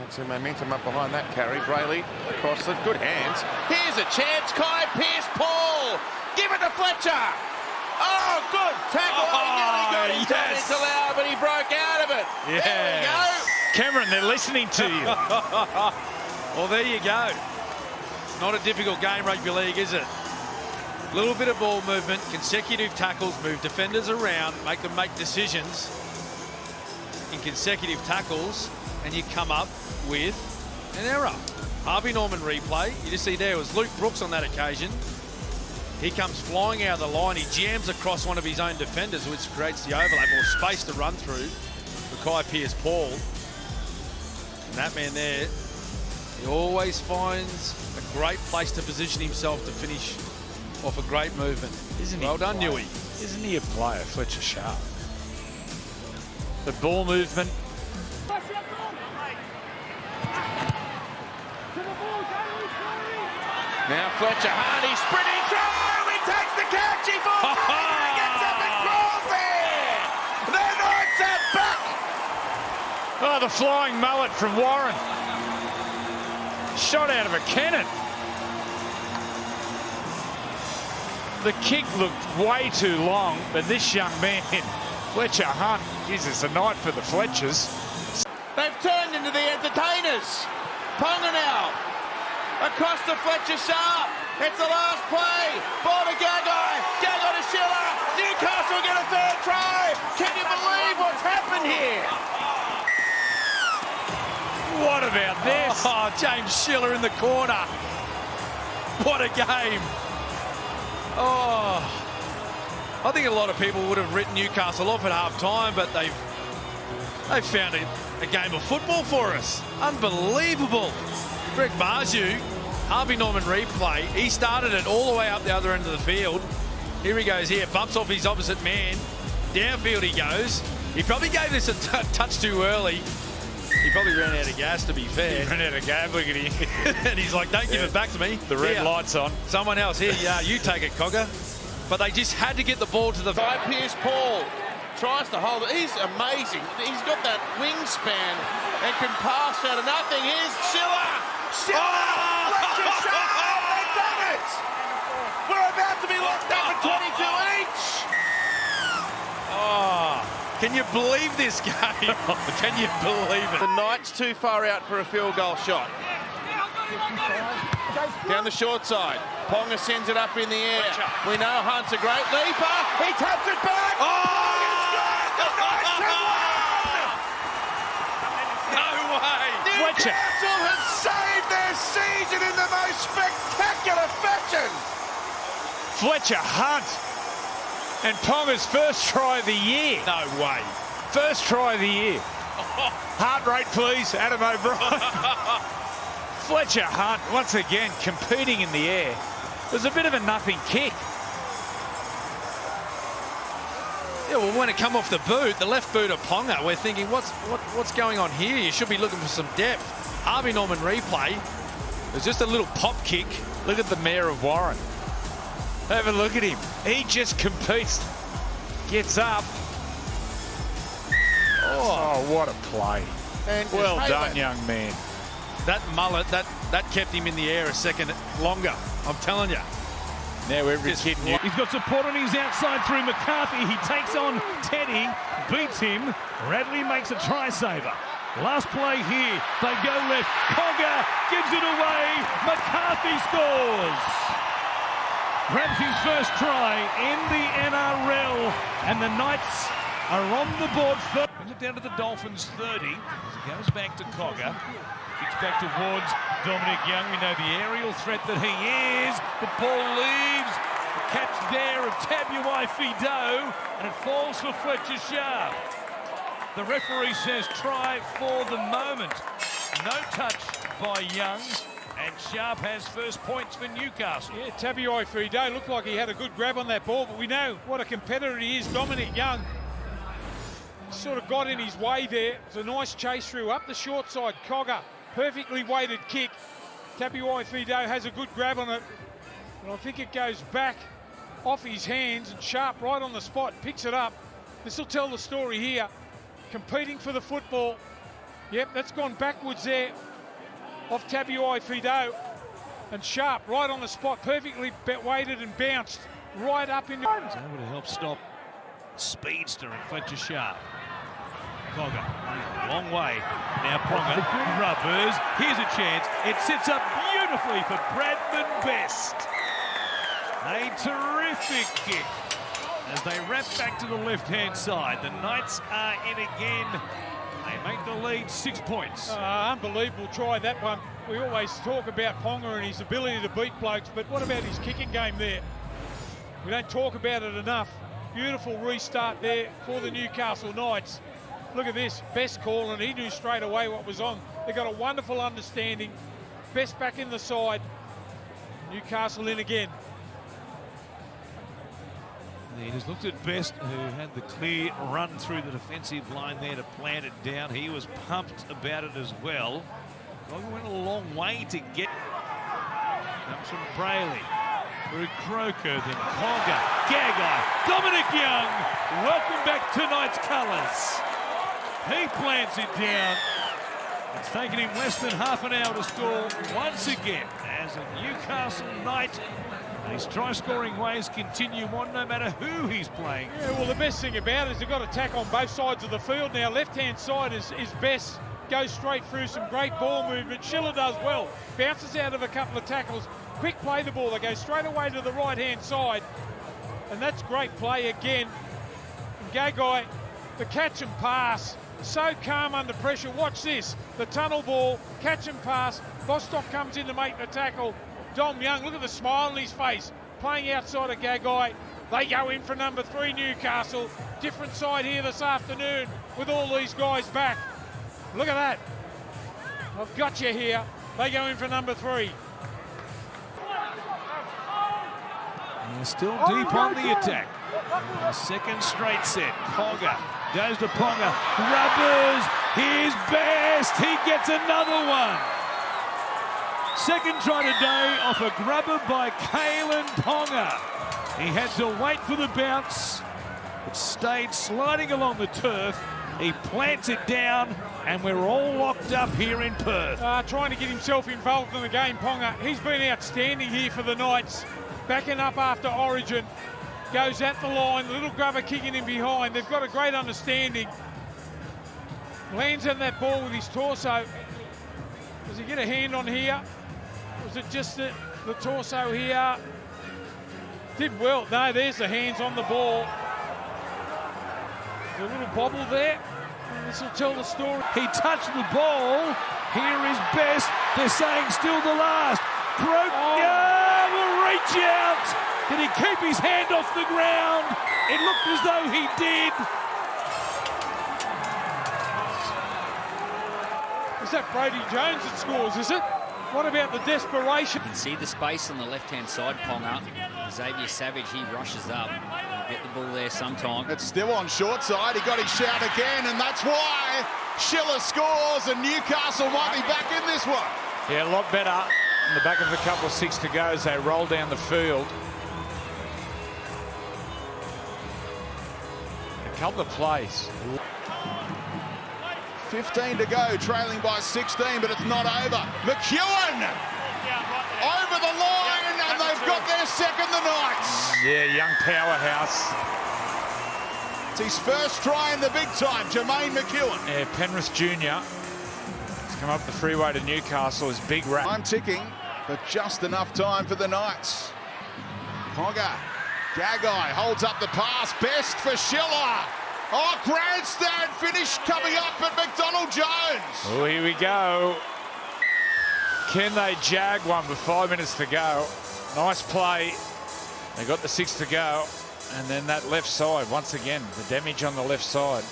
Had some momentum up behind that carry. Brayley across the good hands. Here's a chance. Kai Pearce-Paul. Give it to Fletcher. Oh, good tackle. He nearly got his head into Lau, but he broke out of it. Yes. There we go. Cameron, they're listening to you. Well, there you go. Not a difficult game, rugby league, is it? Little bit of ball movement, consecutive tackles, move defenders around, make them make decisions in consecutive tackles, and you come up with an error. Harvey Norman replay. You just see there was Luke Brooks on that occasion. He comes flying out of the line. He jams across one of his own defenders, which creates the overlap or space to run through for Kai Pearce-Paul. And that man there, he always finds a great place to position himself to finish off a great movement. Well done, Newey. Isn't he a player, Fletcher Sharp? The ball movement. Now Fletcher Hardy sprinting through. He takes the catch. He falls and he gets up and crawls there. The Knights are back. Oh, the flying mullet from Warren. Shot out of a cannon. The kick looked way too long, but this young man, Fletcher Hunt, Jesus, a night for the Fletchers. They've turned into the entertainers. Ponga now. Across to Fletcher Sharp. It's the last play. Ball to Gagai. Gagai to Schiller. Newcastle get a third try. Can you believe what's happened here? What about this? Oh, James Schiller in the corner. What a game. Oh, I think a lot of people would have written Newcastle off at half-time, but they've found a game of football for us. Unbelievable. Greg Marju, Harvey Norman replay. He started it all the way up the other end of the field. Here he goes here, bumps off his opposite man. Downfield he goes. He probably gave this a touch too early. He probably ran out of gas, to be fair. He ran out of gas, look at him. And he's like, don't give it back to me. The red Here, light's on. someone else. Here, you take it, Cogger. But they just had to get the ball to the... Kai Pearce-Paul tries to hold it. He's amazing. He's got that wingspan and can pass out of nothing. Here's Schiller. Schiller! Fletcher Sharp! They've done it! We're about to be locked up at 22 each! Oh, can you believe this game? Can you believe it? The Knights too far out for a field goal shot. Down the short side. Ponga sends it up in the air. We know Hunt's a great leaper. He taps it back. Oh! The Knights have won! No way! Fletcher. Newcastle has saved their season in the most spectacular fashion. Fletcher Hunt. And Ponga's first try of the year. No way. First try of the year. Heart rate, please, Adam O'Brien. Fletcher Hunt, once again, competing in the air. It was a bit of a nothing kick. Yeah, well, when it come off the boot, the left boot of Ponga, we're thinking, what's going on here? You should be looking for some depth. Harvey Norman replay. It was just a little pop kick. Look at the mayor of Warren. Have a look at him. He just competes. Gets up. Oh, what a play. And Well done, Hayden. young man. That mullet, that kept him in the air a second longer. I'm telling you. Now every Just kid knew. He's got support on his outside through McCarthy. He takes on Teddy, beats him. Radley makes a try saver. Last play here. They go left. Cogger gives it away. McCarthy scores. Grabs his first try in the NRL. And the Knights are on the board. Brings it down to the Dolphins 30. As it goes back to Cogger. Kicks back towards Dominic Young. We know the aerial threat that he is. The ball leaves. The catch there of Tabuai Fido. And it falls for Fletcher Sharp. The referee says try for the moment. No touch by Young. And Sharp has first points for Newcastle. Yeah, Tabuai Fido looked like he had a good grab on that ball, but we know what a competitor he is. Dominic Young sort of got in his way there. It's a nice chase through up the short side. Cogger, perfectly weighted kick. Tabuai Fido has a good grab on it, but I think it goes back off his hands, and Sharp right on the spot picks it up. This will tell the story here. Competing for the football, Yep, that's gone backwards there off Tabuai Fido. And Sharp right on the spot, perfectly weighted and bounced right up into... Able to help stop speedster and Fletcher Sharp. Cogger, long way. Now Ponga, rubbers. Here's a chance. It sits up beautifully for Bradman Best. A terrific kick as they wrap back to the left-hand side. The Knights are in again. They make the lead 6 points. Unbelievable try, that one. We always talk about Ponga and his ability to beat blokes, but what about his kicking game there? We don't talk about it enough. Beautiful restart there for the Newcastle Knights. Look at this, Best call, and he knew straight away what was on. They got a wonderful understanding. Best back in the side. Newcastle in again. He just looked at Best, who had the clear run through the defensive line there to plant it down. He was pumped about it as well. Cogger went a long way to get. Comes from Brayley. Through Croker, then Cogger, Gagai, Dominic Young. Welcome back to Knights colours. He plants it down. It's taken him less than half an hour to score once again as a Newcastle Knight. And his try-scoring ways continue on no matter who he's playing. Yeah, well, the best thing about it is they've got attack on both sides of the field now. Left-hand side is Best. Goes straight through, some great ball movement. Schiller does well. Bounces out of a couple of tackles. Quick play the ball. They go straight away to the right-hand side. And that's great play again. And Gagai, the catch and pass. So calm under pressure. Watch this. The tunnel ball, catch and pass. Bostock comes in to make the tackle. Dom Young, look at the smile on his face. Playing outside of Gagai. They go in for number 3, Newcastle. Different side here this afternoon with all these guys back. Look at that. I've got you here. They go in for number 3. They're still deep on the attack. A second straight set. Cogger goes to Ponga. Rubbers. Here's Best. He gets another one. Second try today off a grubber by Kalen Ponga. He had to wait for the bounce. It stayed sliding along the turf. He plants it down, and we're all locked up here in Perth. Trying to get himself involved in the game, Ponga. He's been outstanding here for the Knights. Backing up after Origin. Goes at the line, the little grubber kicking him behind. They've got a great understanding. Lands on that ball with his torso. Does he get a hand on here? Was it just the torso here? Did well. No, there's the hands on the ball. A little bobble there. This will tell the story. He touched the ball. Here is Best. They're saying still the last. Croker will reach out. Did he keep his hand off the ground? It looked as though he did. Is that Brody Jones that scores, is it? What about the desperation? You can see the space on the left-hand side, Ponga. Xavier Savage, he rushes up. He'll get the ball there sometime. It's still on short side. He got his shout again, and that's why Schiller scores, and Newcastle might be back in this one. Yeah, a lot better. In the back of a couple of 6 to go as they roll down the field. A couple of plays. 15 to go, trailing by 16, but it's not over. McEwen over the line, and they've got their second, the Knights. Yeah, young powerhouse. It's his first try in the big time, Jermaine McEwen. Yeah, Penrith Jr. has come up the freeway to Newcastle. His big rap. I'm ticking, but just enough time for the Knights. Ponga, Gagai holds up the pass, Best for Schiller. Oh, grandstand finish coming up at McDonald Jones. Oh, here we go. Can they jag one with 5 minutes to go? Nice play. They got the 6 to go. And then that left side, once again, the damage on the left side.